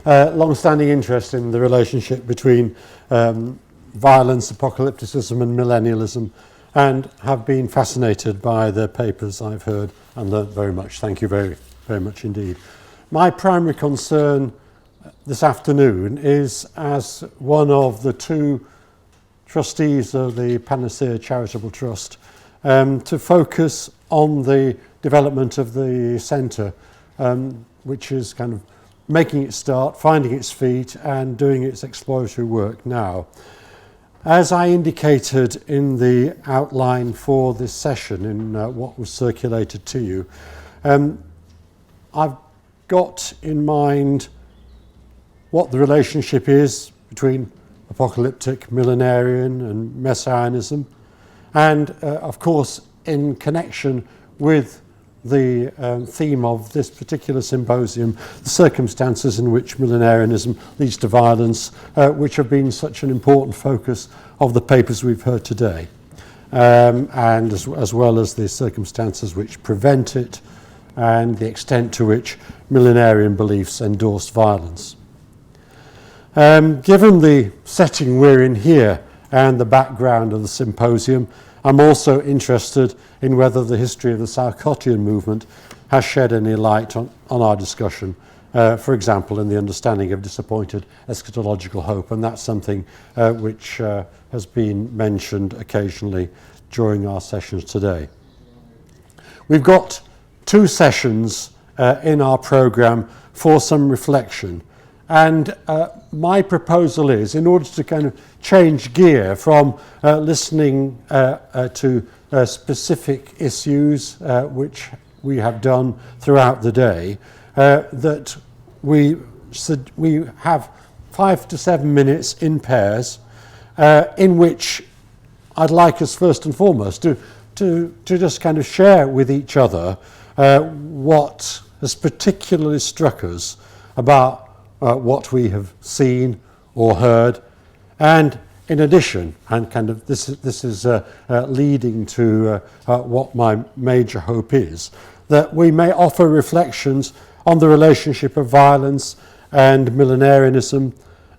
long-standing interest in the relationship between violence, apocalypticism and millennialism, and have been fascinated by the papers I've heard and learnt very much. Thank you very, very much indeed. My primary concern this afternoon is, as one of the two trustees of the Panacea Charitable Trust, to focus on the development of the centre, which is kind of making it start, finding its feet and doing its exploratory work now. As I indicated in the outline for this session, in what was circulated to you, I've got in mind what the relationship is between apocalyptic, millenarian and messianism, and of course in connection with the theme of this particular symposium, the circumstances in which millenarianism leads to violence, which have been such an important focus of the papers we've heard today, and as well as the circumstances which prevent it and the extent to which millenarian beliefs endorse violence. Given the setting we're in here and the background of the symposium, I'm also interested in whether the history of the Sarkotian movement has shed any light on our discussion, for example, in the understanding of disappointed eschatological hope, and that's something which has been mentioned occasionally during our sessions today. We've got 2 sessions in our programme for some reflection, and my proposal is, in order to kind of change gear from listening to specific issues, which we have done throughout the day, that we have 5 to 7 minutes in pairs, in which I'd like us first and foremost to just kind of share with each other what has particularly struck us about what we have seen or heard, and in addition, and kind of this is leading to what my major hope is, that we may offer reflections on the relationship of violence and millenarianism,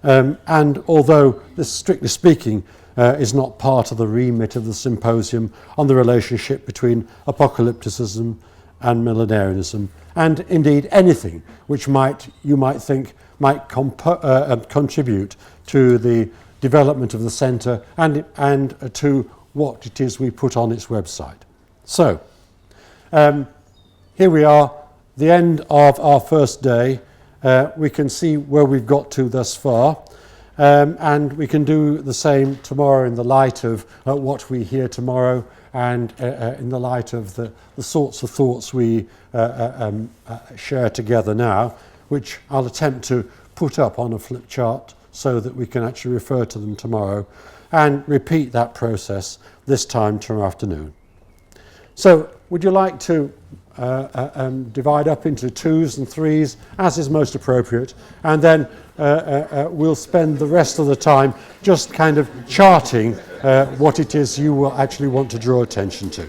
and although this, strictly speaking, is not part of the remit of the symposium, on the relationship between apocalypticism and millenarianism, and indeed anything which you might think might contribute to the development of the centre and to what it is we put on its website. So, here we are, the end of our first day. We can see where we've got to thus far, and we can do the same tomorrow in the light of what we hear tomorrow, and in the light of the sorts of thoughts we share together now, which I'll attempt to put up on a flip chart so that we can actually refer to them tomorrow, and repeat that process this time tomorrow afternoon. So would you like to divide up into 2s and 3s, as is most appropriate, and then we'll spend the rest of the time just kind of charting what it is you will actually want to draw attention to.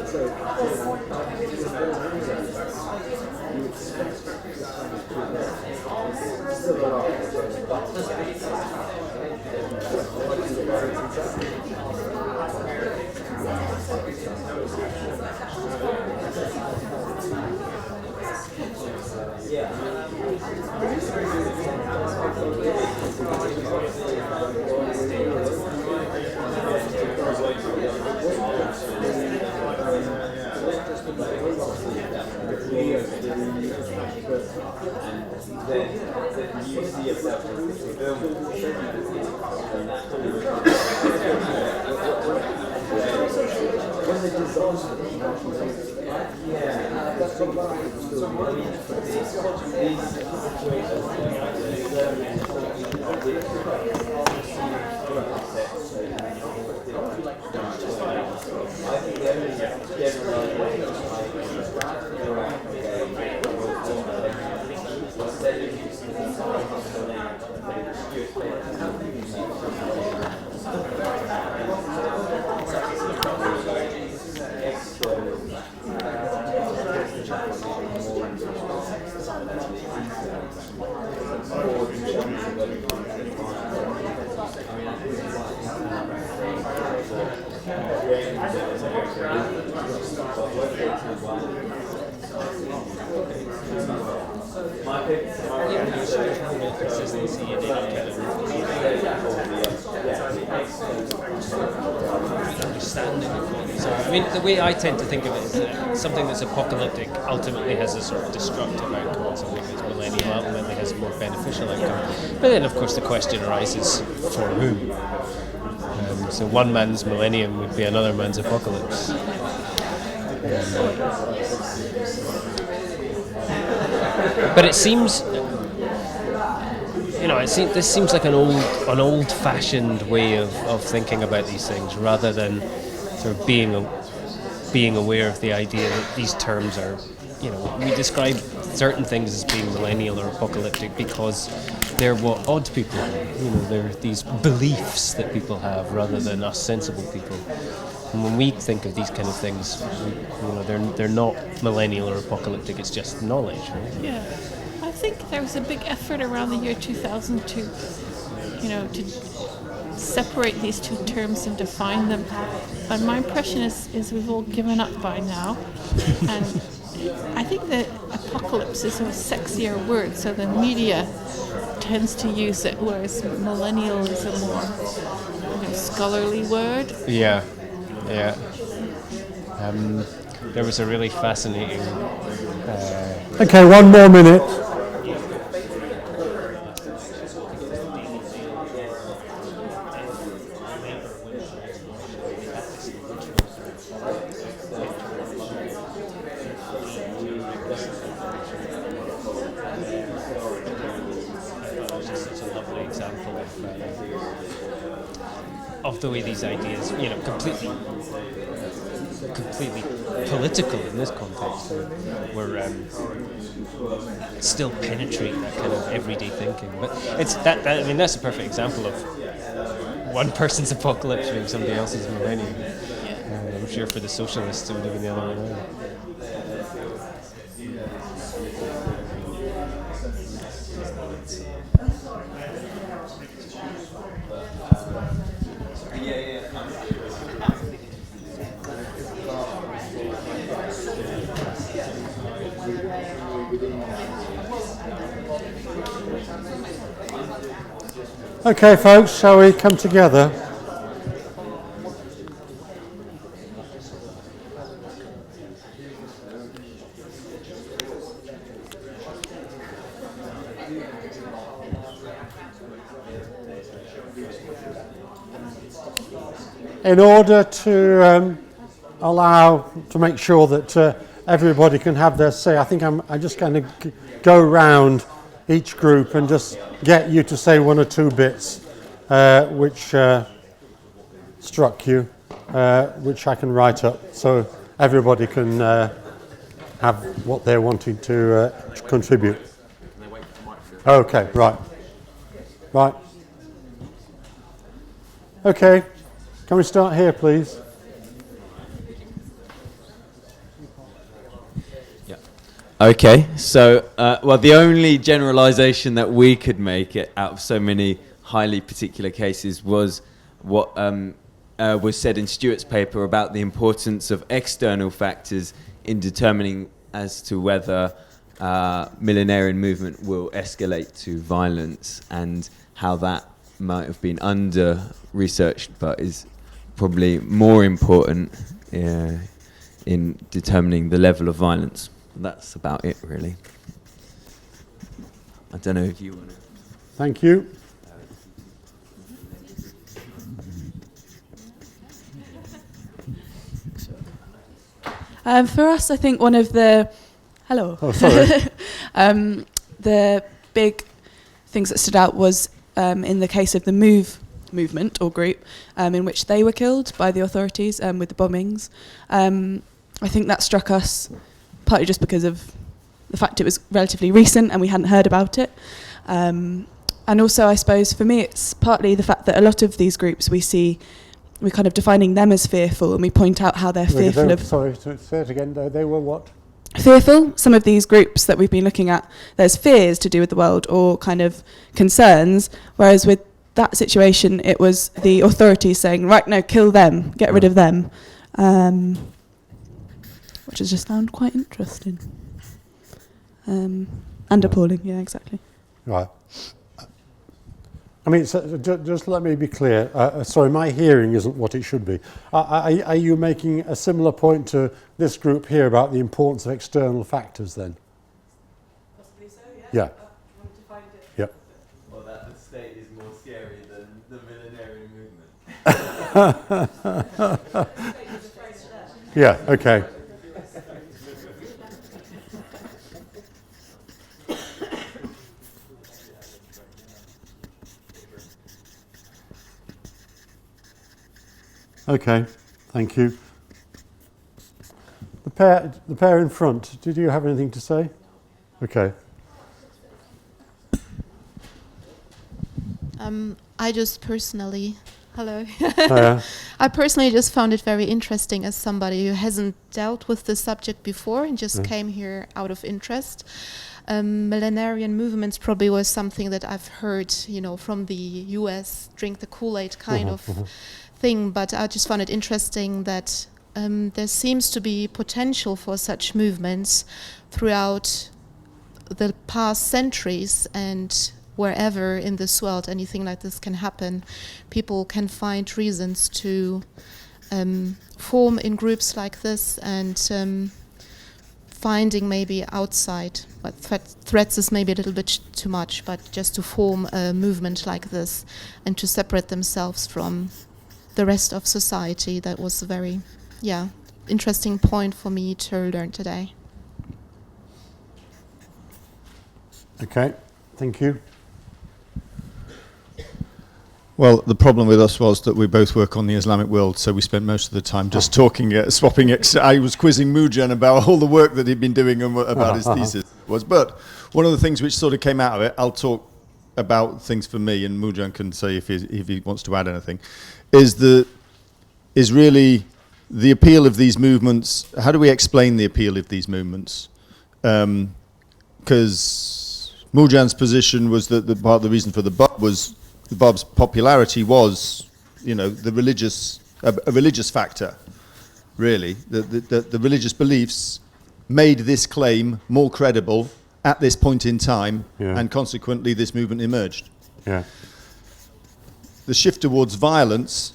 So I mean, the way I tend to think of it is that something that's apocalyptic ultimately has a sort of destructive outcome, something that's millennial ultimately has a more beneficial outcome. But then, of course, the question arises, for whom? So one man's millennium would be another man's apocalypse. But it seems, this seems like an old-fashioned way of thinking about these things, rather than sort of being aware of the idea that these terms are, we describe certain things as being millennial or apocalyptic because they're what odd people are. They're these beliefs that people have rather than us sensible people. And when we think of these kind of things, they're not millennial or apocalyptic. It's just knowledge. Right? Yeah, I think there was a big effort around the year 2000 to separate these two terms and define them. But my impression is we've all given up by now. And I think that apocalypse is a sexier word, so the media tends to use it, whereas millennial is a more scholarly word. Yeah. There was a really fascinating... Okay, one more minute. Of the way these ideas, completely political in this context, were still penetrate that kind of everyday thinking. But it's that's a perfect example of one person's apocalypse being somebody else's millennium. I'm sure for the socialists it would have been the other way around. Okay, folks, shall we come together? In order to make sure that everybody can have their say, I think I'm just going to go round each group and just get you to say one or two bits which struck you, which I can write up so everybody can have what they're wanting to contribute. Okay, right. Okay, can we start here, please? Okay, so, well, the only generalization that we could make it out of so many highly particular cases was what was said in Stewart's paper about the importance of external factors in determining as to whether millenarian movement will escalate to violence, and how that might have been under-researched but is probably more important in determining the level of violence. That's about it, really. I don't know if you want to... Thank you. For us, I think one of the... Hello. Oh, sorry. The big things that stood out was in the case of the movement or group, in which they were killed by the authorities with the bombings. I think that struck us partly just because of the fact it was relatively recent and we hadn't heard about it. And also, I suppose, for me, it's partly the fact that a lot of these groups we're kind of defining them as fearful, and we point out how they're fearful of... Sorry, say it again. They were what? Fearful. Some of these groups that we've been looking at, there's fears to do with the world or kind of concerns, whereas with that situation, it was the authorities saying, right, no, kill them, get rid of them, which has just found quite interesting. And appalling, yeah, exactly. Right. I mean, so just let me be clear. Sorry, my hearing isn't what it should be. Are you making a similar point to this group here about the importance of external factors then? Possibly so, Yeah. Yeah. Well, that the state is more scary than the millenarian movement. Yeah, okay. Okay, thank you. The pair in front, did you have anything to say? Okay. I just personally, hello. Yeah. I personally just found it very interesting as somebody who hasn't dealt with the subject before and just came here out of interest. Millenarian movements probably was something that I've heard, from the US, drink the Kool-Aid kind of thing, but I just found it interesting that there seems to be potential for such movements throughout the past centuries, and wherever in this world anything like this can happen, people can find reasons to form in groups like this, and finding maybe outside, but threats is maybe a little bit too much, but just to form a movement like this and to separate themselves from the rest of society. That was a very, interesting point for me to learn today. Okay, thank you. Well, the problem with us was that we both work on the Islamic world, so we spent most of the time just talking, swapping. I was quizzing Mujan about all the work that he'd been doing and about his thesis was. But one of the things which sort of came out of it, I'll talk about things for me, and Mujan can say if he wants to add anything, is really the appeal of these movements. How do we explain the appeal of these movements? Because Mujan's position was that part of the reason for the Bob's popularity was, the religious factor, really. The religious beliefs made this claim more credible at this point in time, and consequently this movement emerged. Yeah. The shift towards violence,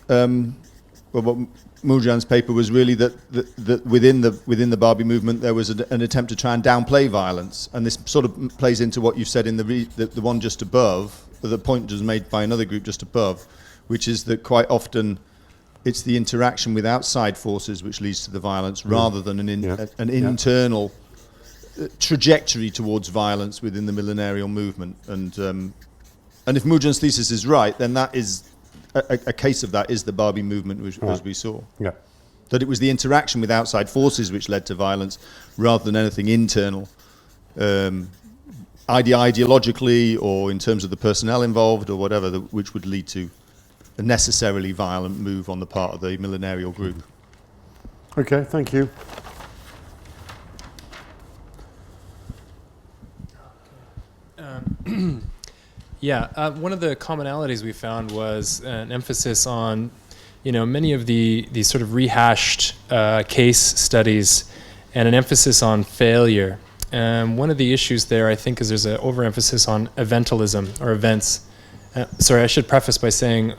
what Mujan's paper was really that within the Barbie movement there was an attempt to try and downplay violence, and this sort of plays into what you've said in the one just above. The point was made by another group just above, which is that quite often it's the interaction with outside forces which leads to the violence, rather than an internal trajectory towards violence within the millenarian movement. And if Mujan's thesis is right, then that is a case of that is the Barbie movement, as we saw. Yeah. That it was the interaction with outside forces which led to violence, rather than anything internal. Ideologically, or in terms of the personnel involved, or whatever, which would lead to a necessarily violent move on the part of the millenarian group. Okay, thank you. One of the commonalities we found was an emphasis on, many of these sort of rehashed case studies, and an emphasis on failure. One of the issues there, I think, is there's an overemphasis on eventalism or events. Sorry, I should preface by saying,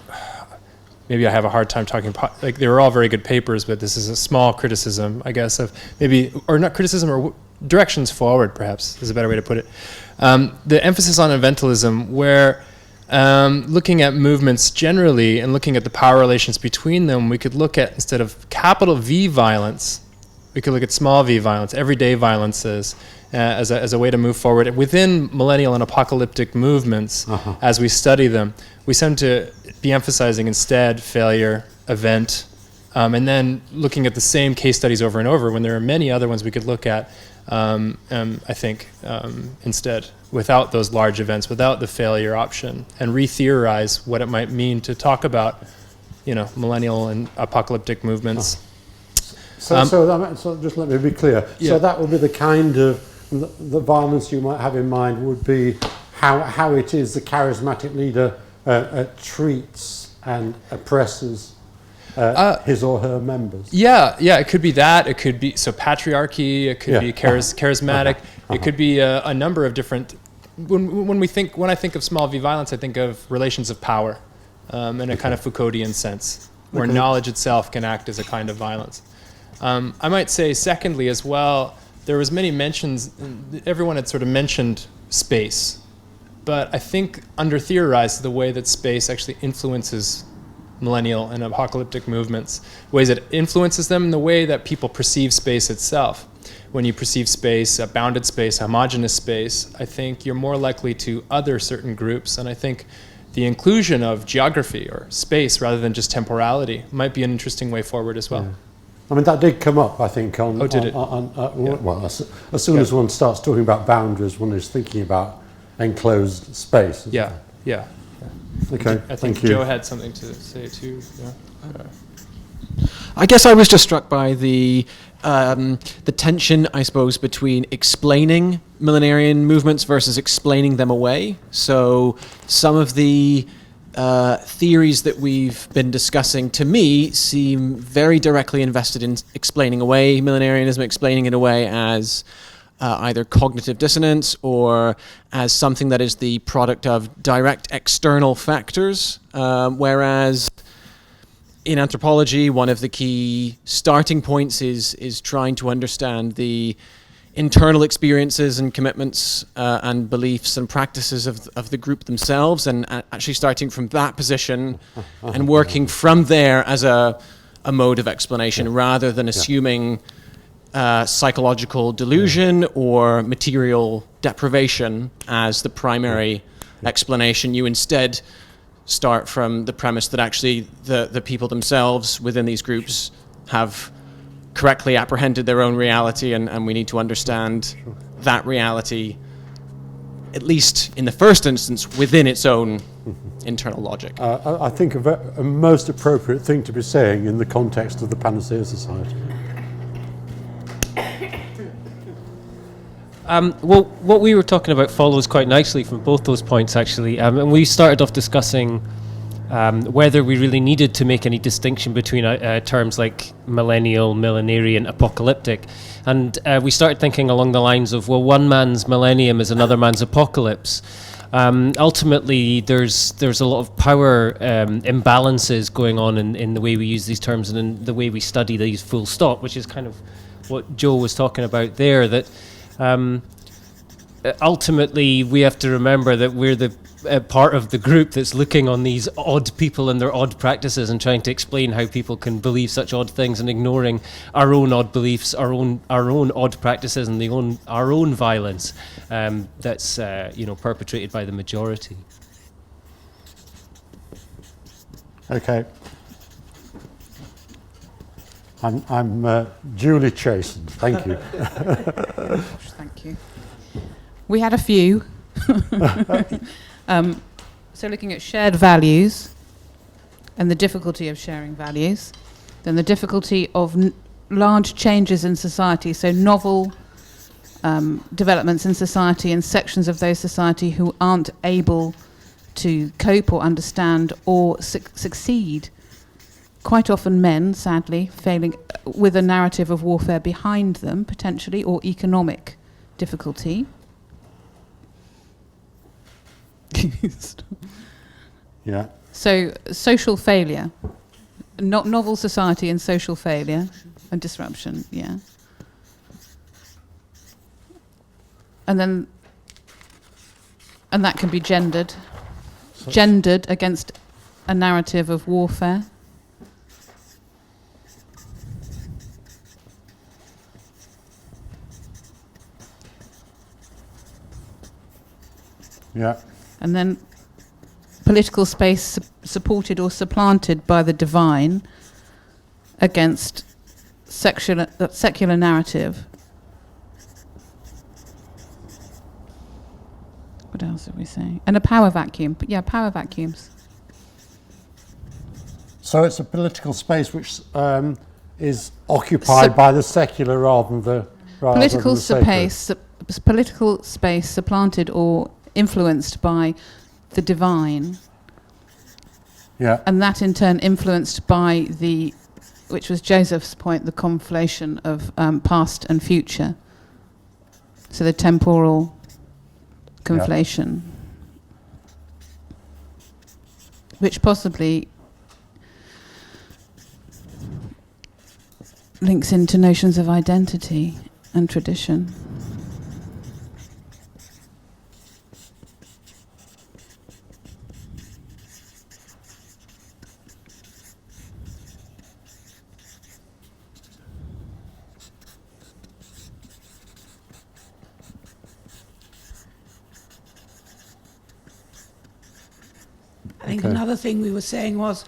maybe I have a hard time talking, like they were all very good papers, but this is a small criticism, I guess, of maybe, or not criticism, or directions forward, perhaps, is a better way to put it. The emphasis on eventalism, where looking at movements generally and looking at the power relations between them, we could look at, instead of capital V violence, we could look at small v violence, everyday violences, as a way to move forward. Within millennial and apocalyptic movements, as we study them, we seem to be emphasizing instead failure, event, and then looking at the same case studies over and over when there are many other ones we could look at, I think, instead, without those large events, without the failure option, and re-theorize what it might mean to talk about, millennial and apocalyptic movements. So just let me be clear. Yeah. So that would be the kind of the violence you might have in mind would be how it is the charismatic leader treats and oppresses his or her members. Yeah, it could be that. It could be patriarchy. It could be charismatic. It could be a number of different. When I think of small v violence, I think of relations of power, in a kind of Foucauldian sense, where knowledge itself can act as a kind of violence. I might say, secondly, as well, there was many mentions. Everyone had sort of mentioned space, but I think under-theorized the way that space actually influences millennial and apocalyptic movements, ways it influences them in the way that people perceive space itself. When you perceive space, a bounded space, a homogeneous space, I think you're more likely to other certain groups, and I think the inclusion of geography or space rather than just temporality might be an interesting way forward as well. Yeah. I mean, that did come up, I think, on... Oh, did it? Well, as soon as one starts talking about boundaries, one is thinking about enclosed space. Yeah. Okay, I think thank you. Joe had something to say too. Yeah. I guess I was just struck by the tension, I suppose, between explaining millenarian movements versus explaining them away. So some of the theories that we've been discussing, to me, seem very directly invested in explaining away millenarianism, explaining it away as either cognitive dissonance or as something that is the product of direct external factors, whereas in anthropology, one of the key starting points is trying to understand the internal experiences and commitments and beliefs and practices of the group themselves, and actually starting from that position and working from there as a mode of explanation, rather than assuming psychological delusion or material deprivation as the primary explanation. You instead start from the premise that actually the people themselves within these groups have correctly apprehended their own reality, and we need to understand that reality, at least in the first instance, within its own internal logic. I think a most appropriate thing to be saying in the context of the Panacea Society. Well, what we were talking about follows quite nicely from both those points, actually. And we started off discussing whether we really needed to make any distinction between terms like millennial, millenarian, apocalyptic. And we started thinking along the lines of, well, one man's millennium is another man's apocalypse. Ultimately, there's a lot of power imbalances going on in the way we use these terms and in the way we study these full stop, which is kind of what Joe was talking about there, that ultimately we have to remember that we're the part of the group that's looking on these odd people and their odd practices and trying to explain how people can believe such odd things, and ignoring our own odd beliefs, our own odd practices, and our own violence that's perpetrated by the majority. Okay. I'm duly chastened. Thank you. Thank you. We had a few. So looking at shared values and the difficulty of sharing values, then the difficulty of large changes in society, so novel developments in society and sections of those society who aren't able to cope or understand or succeed. Quite often men, sadly, failing with a narrative of warfare behind them, potentially, or economic difficulty. Yeah. So, social failure, novel society and social failure and disruption, yeah. And that can be gendered against a narrative of warfare. Yeah. And then political space supported or supplanted by the divine against secular narrative. What else are we saying? And a power vacuum. But yeah, power vacuums. So it's a political space which is occupied by the secular rather than the sacred. Political space supplanted or influenced by the divine. Yeah. And that in turn influenced by which was Joseph's point, the conflation of past and future. So the temporal conflation, which possibly links into notions of identity and tradition. I think another thing we were saying was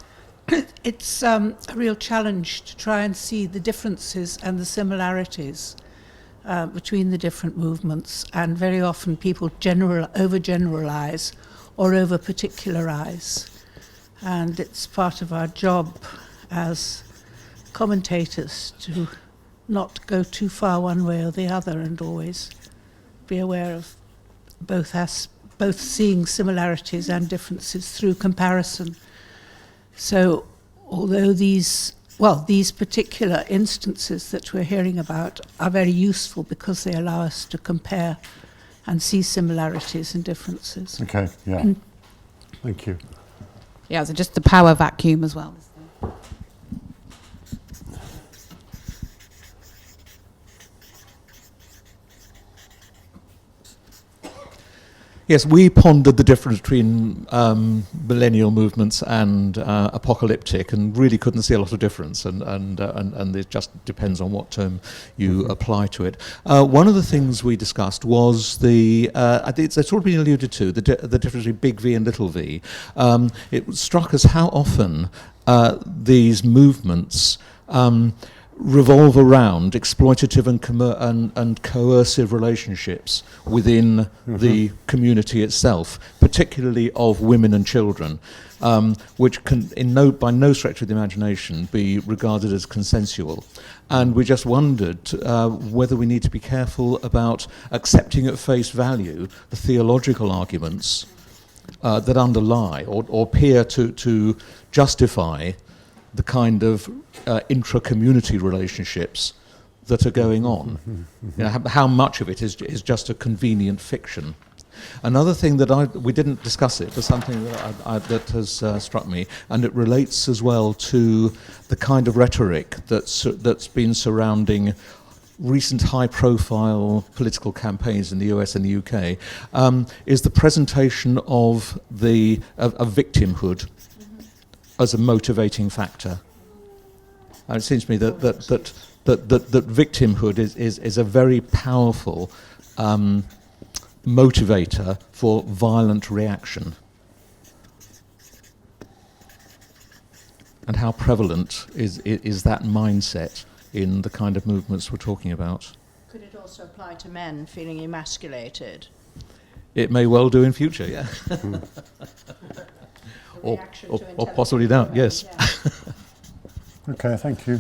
it's a real challenge to try and see the differences and the similarities between the different movements, and very often people overgeneralize or over-particularize. And it's part of our job as commentators to not go too far one way or the other, and always be aware of both seeing similarities and differences through comparison. So although these particular instances that we're hearing about are very useful because they allow us to compare and see similarities and differences. Okay, yeah. Thank you. Yeah, so just the power vacuum as well. Yes, we pondered the difference between millennial movements and apocalyptic, and really couldn't see a lot of difference. And it just depends on what term you apply to it. One of the things we discussed was I think it's sort of been alluded to, the difference between big V and little v. It struck us how often these movements revolve around exploitative and coercive relationships within the community itself, particularly of women and children, which can, by no stretch of the imagination, be regarded as consensual. And we just wondered whether we need to be careful about accepting at face value the theological arguments that underlie or appear to justify the kind of intra-community relationships that are going on. You know, how much of it is just a convenient fiction. Another thing that we didn't discuss it, but something that has struck me, and it relates as well to the kind of rhetoric that's been surrounding recent high-profile political campaigns in the US and the UK, is the presentation of victimhood as a motivating factor. And it seems to me that victimhood is a very powerful motivator for violent reaction. And how prevalent is that mindset in the kind of movements we're talking about? Could it also apply to men feeling emasculated? It may well do in future, yeah. or possibly now, yes. Yeah. Okay, thank you.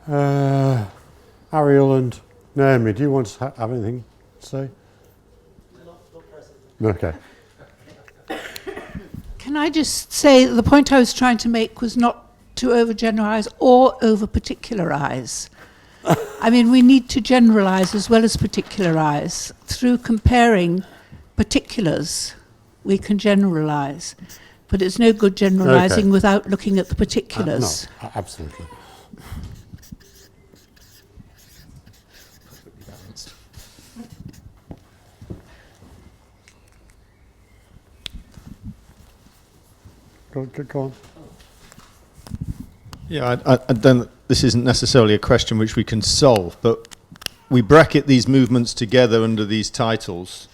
Ariel and Naomi, do you want to have anything to say? Okay. Can I just say the point I was trying to make was not to overgeneralize or over-particularize. I mean, we need to generalize as well as particularize. Through comparing particulars, we can generalize. But it's no good generalizing without looking at the particulars. No, absolutely. Go on. Yeah, I don't. This isn't necessarily a question which we can solve, but we bracket these movements together under these titles,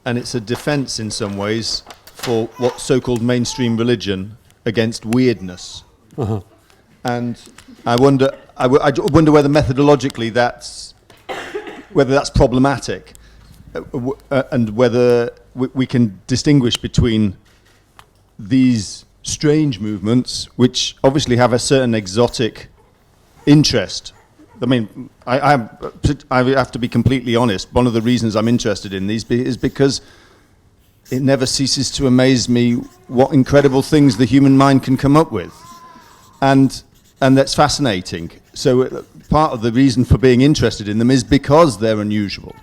and it's a defence in some ways for what's so-called mainstream religion against weirdness. Uh-huh. And I wonder whether methodologically whether that's problematic, and whether we can distinguish between these strange movements, which obviously have a certain exotic interest. I mean, I have to be completely honest. One of the reasons I'm interested in these is because it never ceases to amaze me what incredible things the human mind can come up with, and that's fascinating. So part of the reason for being interested in them is because they're unusual,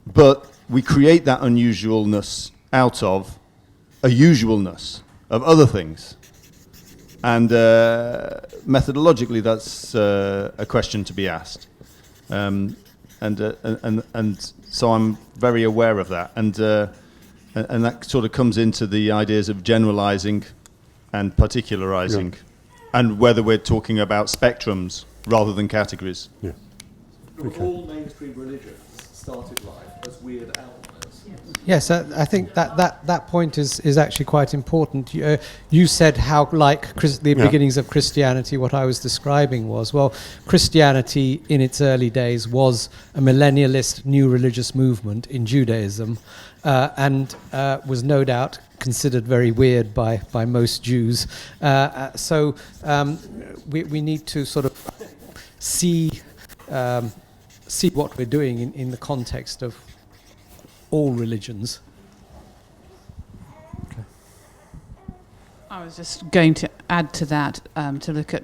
but we create that unusualness out of a usualness of other things, and methodologically that's a question to be asked, and so I'm very aware of that, and that sort of comes into the ideas of generalizing and particularizing, and whether we're talking about spectrums rather than categories. Yeah. Okay. All mainstream religions started life as weird outliers. Yes, I think that point is actually quite important. You said how, like the beginnings of Christianity, what I was describing was, well, Christianity in its early days was a millennialist new religious movement in Judaism, and was no doubt considered very weird by most Jews. So we need to sort of see what we're doing in the context of all religions. Okay. I was just going to add to that, to look at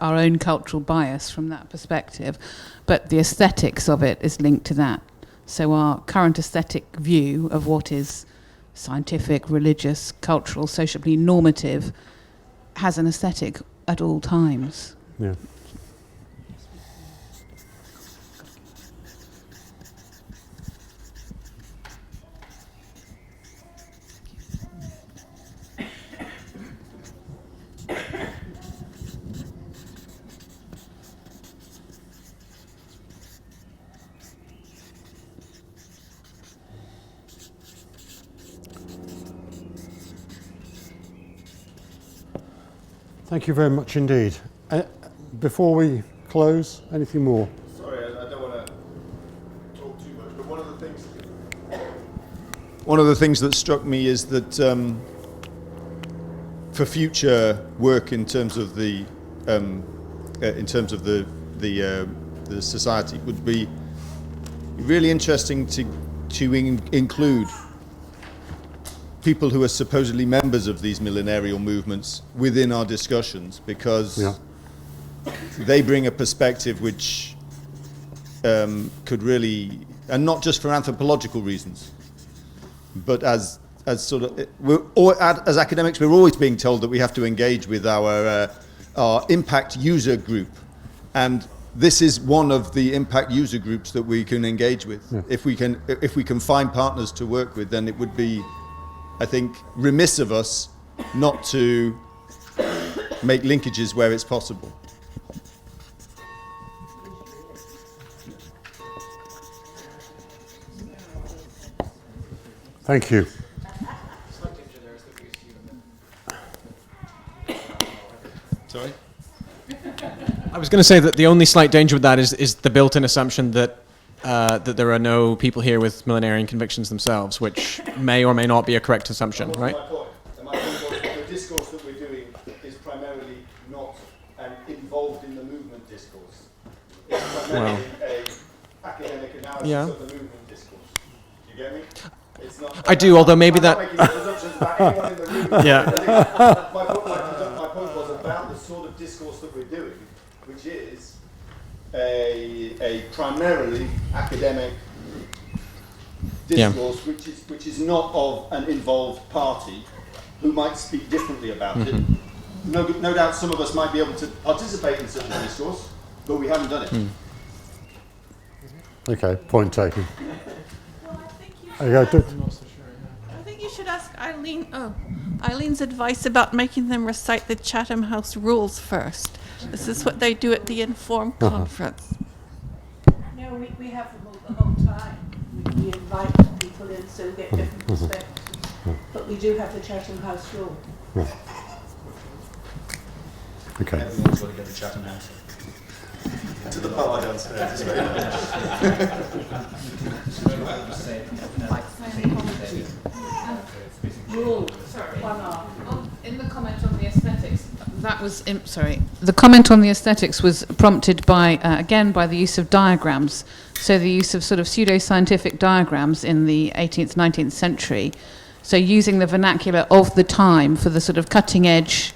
our own cultural bias from that perspective, but the aesthetics of it is linked to that. So our current aesthetic view of what is scientific, religious, cultural, socially normative has an aesthetic at all times. Yeah. Thank you very much indeed. Before we close, anything more? Sorry, I don't want to talk too much, but one of the things that struck me is that for future work in terms of the society would be really interesting to include people who are supposedly members of these millenarian movements within our discussions, because they bring a perspective which could really, and not just for anthropological reasons, but as sort of, as academics, we're always being told that we have to engage with our impact user group, and this is one of the impact user groups that we can engage with. Yeah. If we can find partners to work with, then it would be, I think, remiss of us not to make linkages where it's possible. Thank you. Sorry? I was going to say that the only slight danger with that is the built-in assumption that that there are no people here with millenarian convictions themselves, which may or may not be a correct assumption, right? My point was the discourse that we're doing is primarily not and involved in the movement discourse. It's primarily a academic analysis of the movement discourse. Do you get me? It's not. I do, although maybe that. Making presumptions about anyone in the room. Yeah. My point was about the sort of discourse that we're doing, which is a primarily academic discourse, which is not of an involved party who might speak differently about it. No doubt some of us might be able to participate in such a discourse, but we haven't done it. Okay, point taken. Well, I think you Okay, I think you should ask Eileen's advice about making them recite the Chatham House rules first. This is what they do at the Inform conference. No, we have them all the whole time. We invite people in so we get different perspectives. But we do have the Chatham House rule. Okay. Everyone's got to get to Chatham House. To the bar downstairs. In the comment on the aesthetics, the comment on the aesthetics was prompted by, again, by the use of diagrams. So the use of sort of pseudo-scientific diagrams in the 18th, 19th century. So using the vernacular of the time for the sort of cutting edge,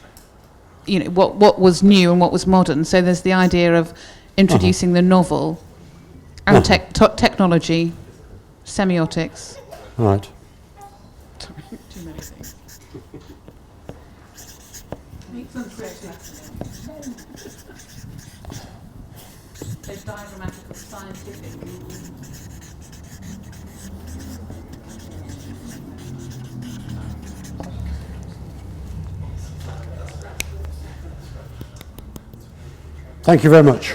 you know, what was new and what was modern. So there's the idea of introducing the novel and technology, semiotics. Right. Too many things. So diagrammatical, scientific. Thank you very much.